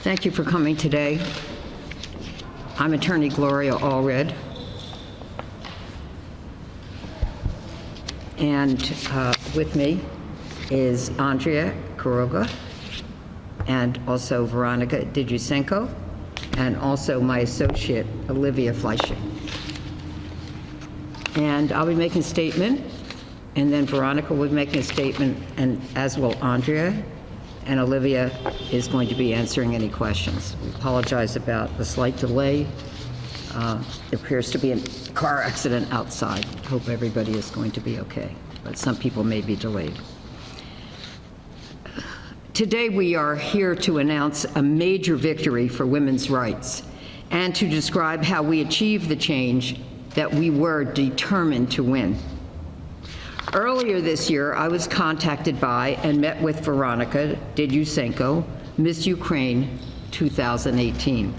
Thank you for coming today. I'm Attorney Gloria Allred, and with me is Andrea Quiroga, and also Veronica Dijusenko, and also my associate, Olivia Fleischer. And I'll be making a statement, and then Veronica will be making a statement, and as will Andrea, and Olivia is going to be answering any questions. We apologize about the slight delay. There appears to be a car accident outside. Hope everybody is going to be okay, but some people may be delayed. Today we are here to announce a major victory for women's rights and to describe how we achieved the change that we were determined to win. Earlier this year, I was contacted by and met with Veronica Dijusenko, Miss Ukraine 2018.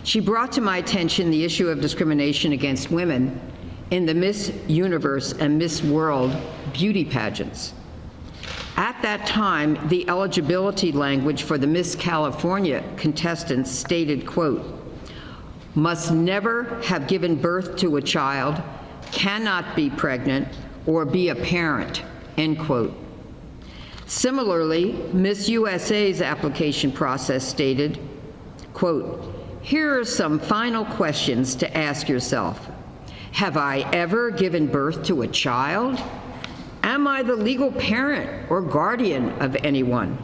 She brought to my attention the issue of discrimination against women in the Miss Universe and Miss World beauty pageants. At that time, the eligibility language for the Miss California contestants stated, quote, "must never have given birth to a child, cannot be pregnant, or be a parent," end quote. Similarly, Miss USA's application process stated, quote, "here are some final questions to ask yourself. Have I ever given birth to a child? Am I the legal parent or guardian of anyone?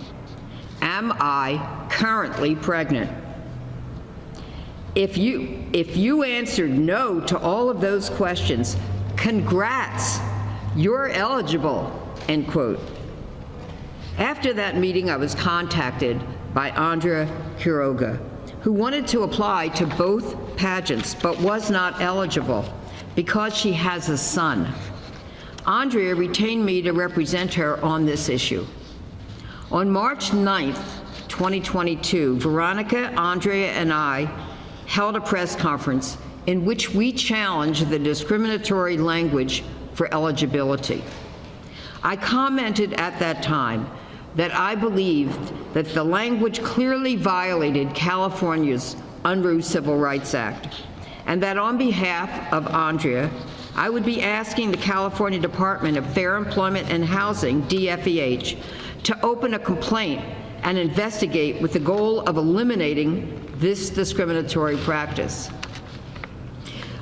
Am I currently pregnant?" If you answered no to all of those questions, congrats, you're eligible, end quote. After that meeting, I was contacted by Andrea Quiroga, who wanted to apply to both pageants but was not eligible because she has a son. Andrea retained me to represent her on this issue. On March 9th, 2022, Veronica, Andrea, and I held a press conference in which we challenged the discriminatory language for eligibility. I commented at that time that I believed that the language clearly violated California's Unruh Civil Rights Act, and that on behalf of Andrea, I would be asking the California Department of Fair Employment and Housing, DFEH, to open a complaint and investigate with the goal of eliminating this discriminatory practice.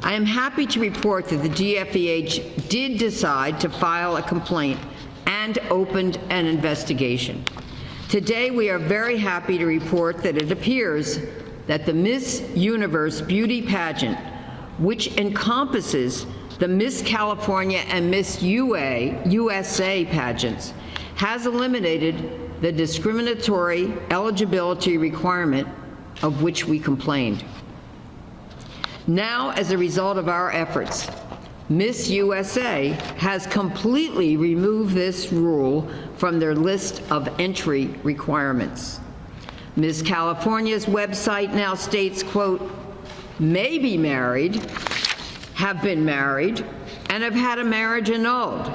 I am happy to report that the DFEH did decide to file a complaint and opened an investigation. Today, we are very happy to report that it appears that the Miss Universe beauty pageant, which encompasses the Miss California and Miss USA pageants, has eliminated the discriminatory eligibility requirement of which we complained. Now, as a result of our efforts, Miss USA has completely removed this rule from their list of entry requirements. Miss California's website now states, quote, "may be married, have been married, and have had a marriage annulled,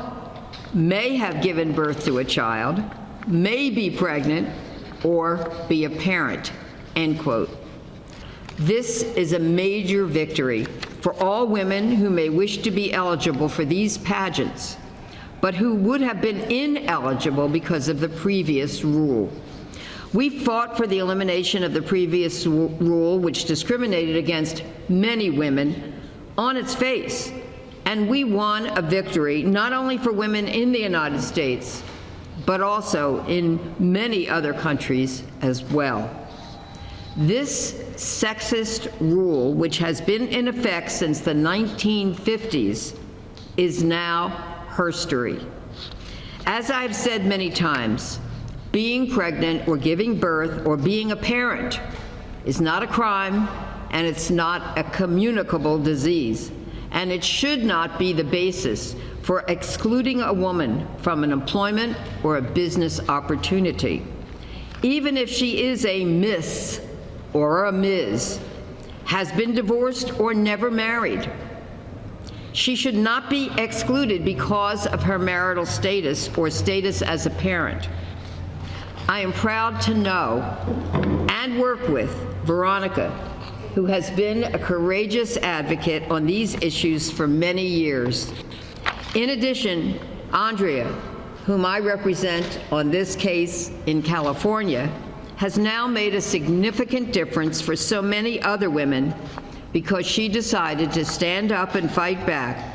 may have given birth to a child, may be pregnant, or be a parent," end quote. This is a major victory for all women who may wish to be eligible for these pageants, but who would have been ineligible because of the previous rule. We fought for the elimination of the previous rule, which discriminated against many women on its face, and we won a victory not only for women in the United States, but also in many other countries as well. This sexist rule, which has been in effect since the 1950s, is now history. As I've said many times, being pregnant or giving birth or being a parent is not a crime, and it's not a communicable disease, and it should not be the basis for excluding a woman from an employment or a business opportunity, even if she is a Miss or a Ms., has been divorced or never married. She should not be excluded because of her marital status or status as a parent. I am proud to know and work with Veronica, who has been a courageous advocate on these issues for many years. In addition, Andrea, whom I represent on this case in California, has now made a significant difference for so many other women because she decided to stand up and fight back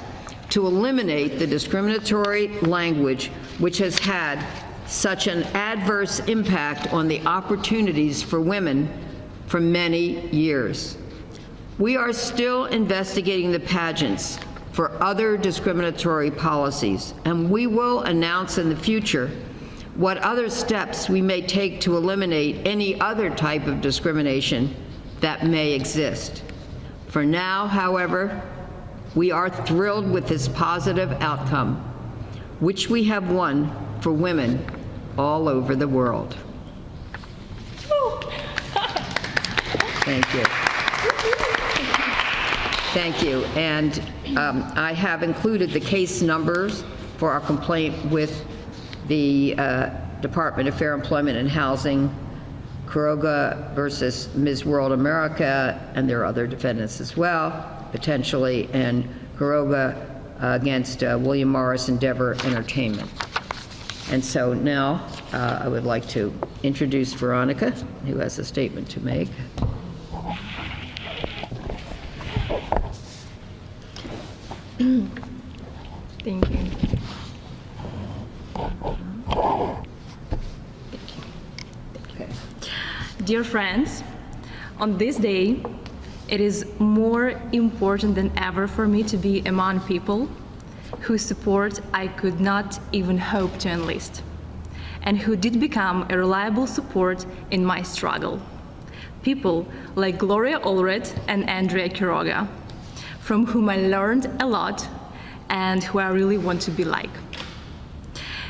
to eliminate the discriminatory language which has had such an adverse impact on the opportunities for women for many years. We are still investigating the pageants for other discriminatory policies, and we will announce in the future what other steps we may take to eliminate any other type of discrimination that may exist. For now, however, we are thrilled with this positive outcome, which we have won for women all over the world. Thank you. Thank you. And I have included the case numbers for our complaint with the Department of Fair Employment and Housing, Quiroga versus Ms. World America, and there are other defendants as well, potentially, and Quiroga against William Morris Endeavor Entertainment. And so now I would like to introduce Veronica, who has a statement to make. Thank you. Okay. Dear friends, on this day, it is more important than ever for me to be among people whose support I could not even hope to enlist, and who did become a reliable support in my struggle. People like Gloria Allred and Andrea Quiroga, from whom I learned a lot and who I really want to be like.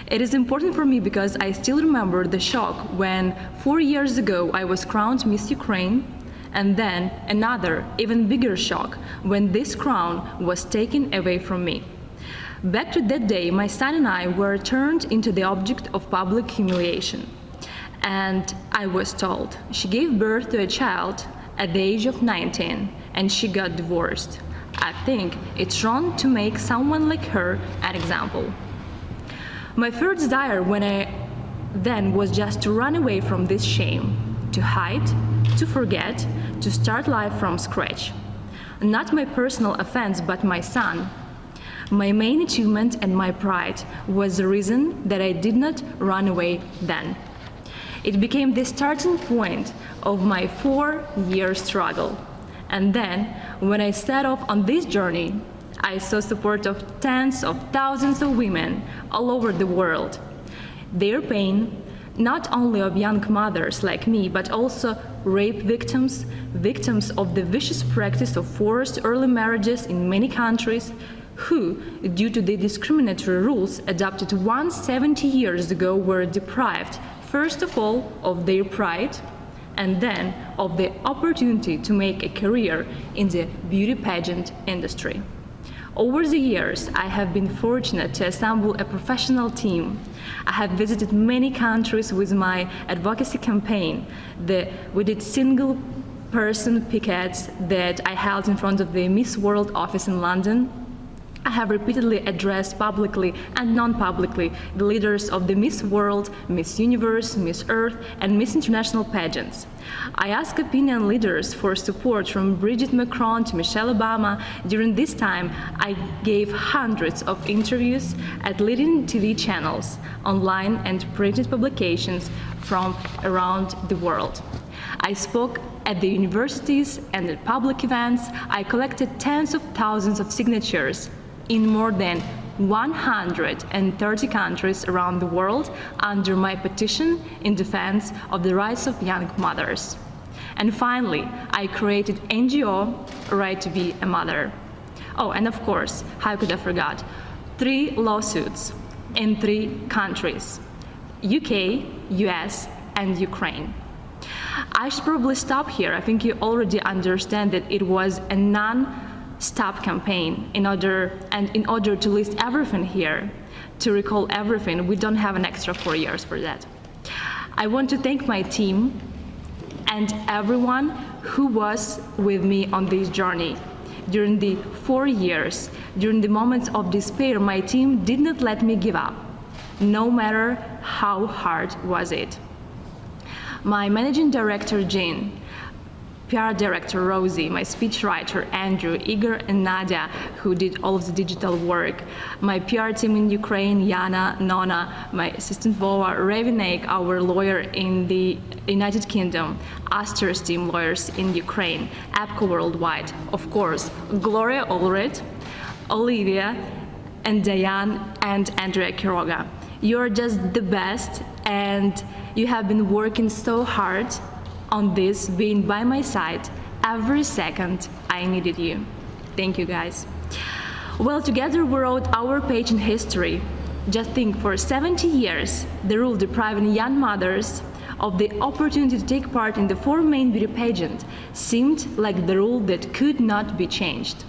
It is important for me because I still remember the shock when 4 years ago I was crowned Miss Ukraine, and then another, even bigger shock when this crown was taken away from me. Back to that day, my son and I were turned into the object of public humiliation. And I was told she gave birth to a child at the age of 19 and she got divorced. I think it's wrong to make someone like her an example. My first desire then was just to run away from this shame, to hide, to forget, to start life from scratch. Not my personal offense, but my son. My main achievement and my pride was the reason that I did not run away then. It became the starting point of my 4-year struggle. And then, when I set off on this journey, I saw support of tens of thousands of women all over the world. Their pain, not only of young mothers like me, but also rape victims, victims of the vicious practice of forced early marriages in many countries, who, due to the discriminatory rules adopted 170 years ago, were deprived, first of all, of their pride, and then of the opportunity to make a career in the beauty pageant industry. Over the years, I have been fortunate to assemble a professional team. I have visited many countries with my advocacy campaign. We did single-person pickets that I held in front of the Miss World office in London. I have repeatedly addressed publicly and non-publicly the leaders of the Miss World, Miss Universe, Miss Earth, and Miss International pageants. I asked opinion leaders for support from Brigitte Macron to Michelle Obama. During this time, I gave hundreds of interviews at leading TV channels, online and printed publications from around the world. I spoke at the universities and at public events. I collected tens of thousands of signatures in more than 130 countries around the world under my petition in defense of the rights of young mothers. And finally, I created NGO Right to Be a Mother. Oh, and of course, how could I forget? 3 lawsuits in 3 countries: UK, US, and Ukraine. I should probably stop here. I think you already understand that it was a non-stop campaign. In order to list everything here, to recall everything, we don't have an extra 4 years for that. I want to thank my team and everyone who was with me on this journey. During the 4 years, during the moments of despair, my team did not let me give up, no matter how hard was it. My managing director, Jean, PR director, Rosie, my speechwriter, Andrew, Igor, and Nadia, who did all of the digital work, my PR team in Ukraine, Yana, Nona, my assistant Vova, Revinek, our lawyer in the United Kingdom, Aster's team lawyers in Ukraine, APCO Worldwide, of course, Gloria Ulrich, Olivia, and Diane, and Andrea Quiroga. You're just the best, and you have been working so hard on this, being by my side every second I needed you. Thank you, guys. Well, together we wrote our page in history. Just think, for 70 years, the rule depriving young mothers of the opportunity to take part in the 4 main beauty pageant seemed like the rule that could not be changed.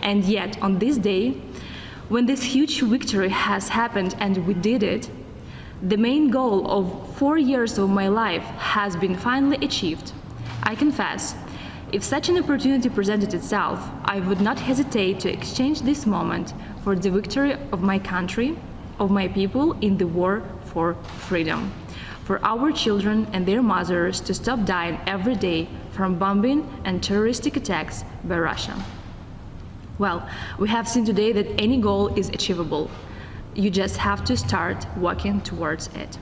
And yet, on this day, when this huge victory has happened and we did it, the main goal of 4 years of my life has been finally achieved. I confess, if such an opportunity presented itself, I would not hesitate to exchange this moment for the victory of my country, of my people in the war for freedom, for our children and their mothers to stop dying every day from bombing and terroristic attacks by Russia. Well, we have seen today that any goal is achievable. You just have to start walking towards it.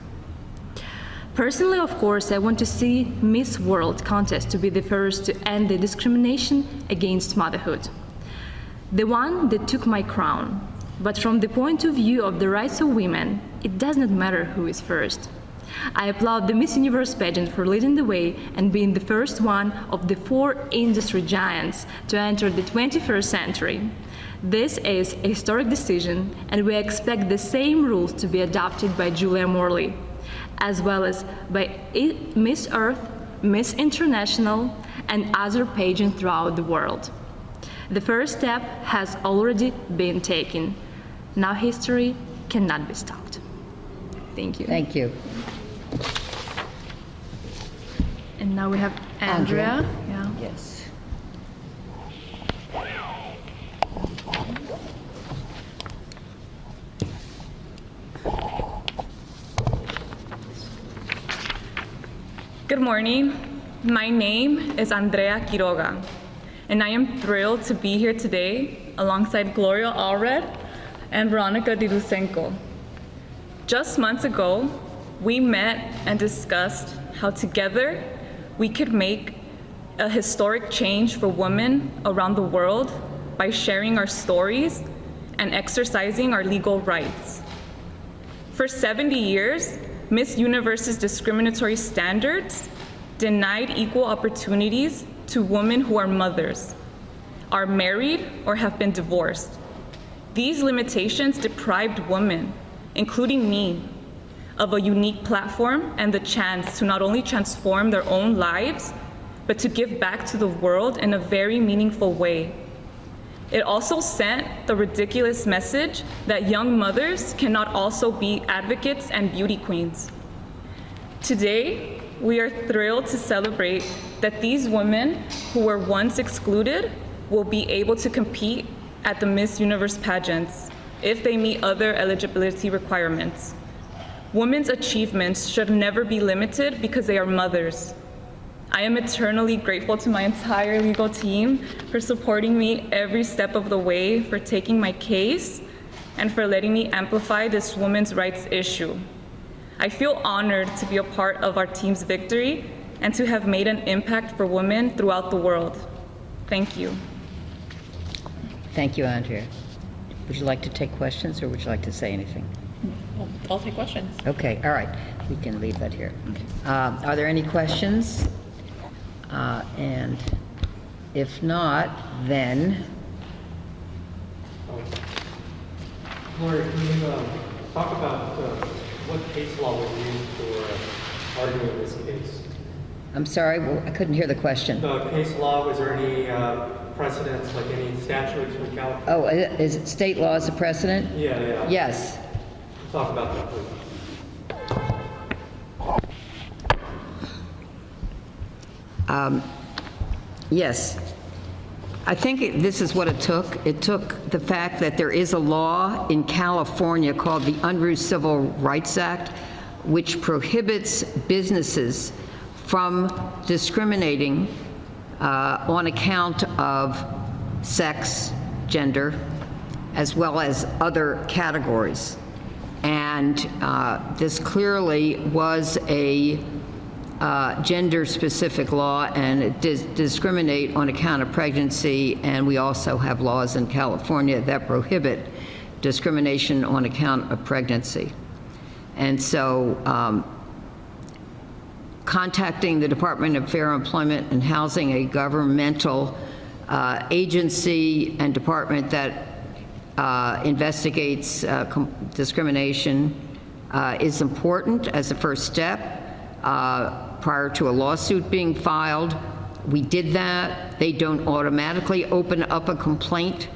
Personally, of course, I want to see Miss World contest to be the first to end the discrimination against motherhood, the one that took my crown. But from the point of view of the rights of women, it does not matter who is first. I applaud the Miss Universe pageant for leading the way and being the first one of the 4 industry giants to enter the 21st century. This is a historic decision, and we expect the same rules to be adopted by Julia Morley, as well as by Miss Earth, Miss International, and other pageants throughout the world. The first step has already been taken. Now history cannot be stopped. Thank you. Thank you. And now we have Andrea. Yeah. Yes. Good morning. My name is Andrea Quiroga, and I am thrilled to be here today alongside Gloria Allred and Veronica Didusenko. Just months ago, we met and discussed how together we could make a historic change for women around the world by sharing our stories and exercising our legal rights. For 70 years, Miss Universe's discriminatory standards denied equal opportunities to women who are mothers, are married, or have been divorced. These limitations deprived women, including me, of a unique platform and the chance to not only transform their own lives, but to give back to the world in a very meaningful way. It also sent the ridiculous message that young mothers cannot also be advocates and beauty queens. Today, we are thrilled to celebrate that these women who were once excluded will be able to compete at the Miss Universe pageants if they meet other eligibility requirements. Women's achievements should never be limited because they are mothers. I am eternally grateful to my entire legal team for supporting me every step of the way, for taking my case, and for letting me amplify this women's rights issue. I feel honored to be a part of our team's victory and to have made an impact for women throughout the world. Thank you. Thank you, Andrea. Would you like to take questions, or would you like to say anything? I'll take questions. Okay, all right. We can leave that here. Are there any questions? And if not, then Gloria, can you talk about what case law was used for arguing this case? I'm sorry, I couldn't hear the question. The case law, was there any precedents, like any statutes from California? Oh, is it state law as a precedent? Yeah. Yes. Talk about that, please. Yes. I think this is what it took. It took the fact that there is a law in California called the Unruh Civil Rights Act, which prohibits businesses from discriminating on account of sex, gender, as well as other categories. And this clearly was a gender-specific law, and it discriminate on account of pregnancy, and we also have laws in California that prohibit discrimination on account of pregnancy. And so contacting the Department of Fair Employment and Housing, a governmental agency and department that investigates discrimination is important as a first step. Prior to a lawsuit being filed, we did that. They don't automatically open up a complaint.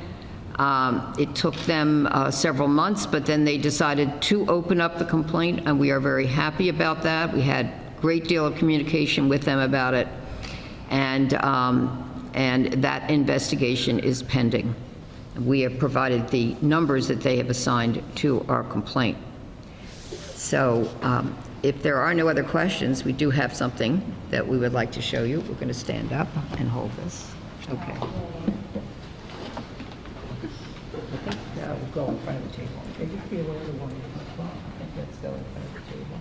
It took them several months, but then they decided to open up the complaint, and we are very happy about that. We had a great deal of communication with them about it, and that investigation is pending. We have provided the numbers that they have assigned to our complaint. So if there are no other questions, we do have something that we would like to show you. We're going to stand up and hold this. Okay. I think we'll go in front of the table. Can you be aware of the one? I think let's go in front of the table.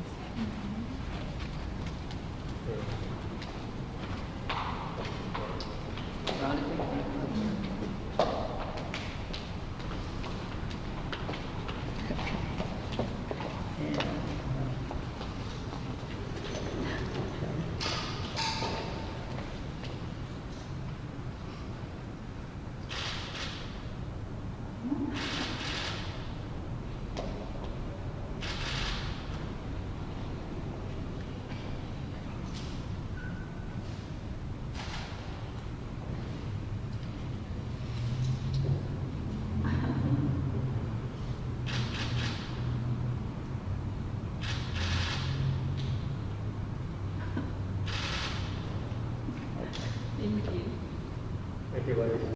Thank you, ladies.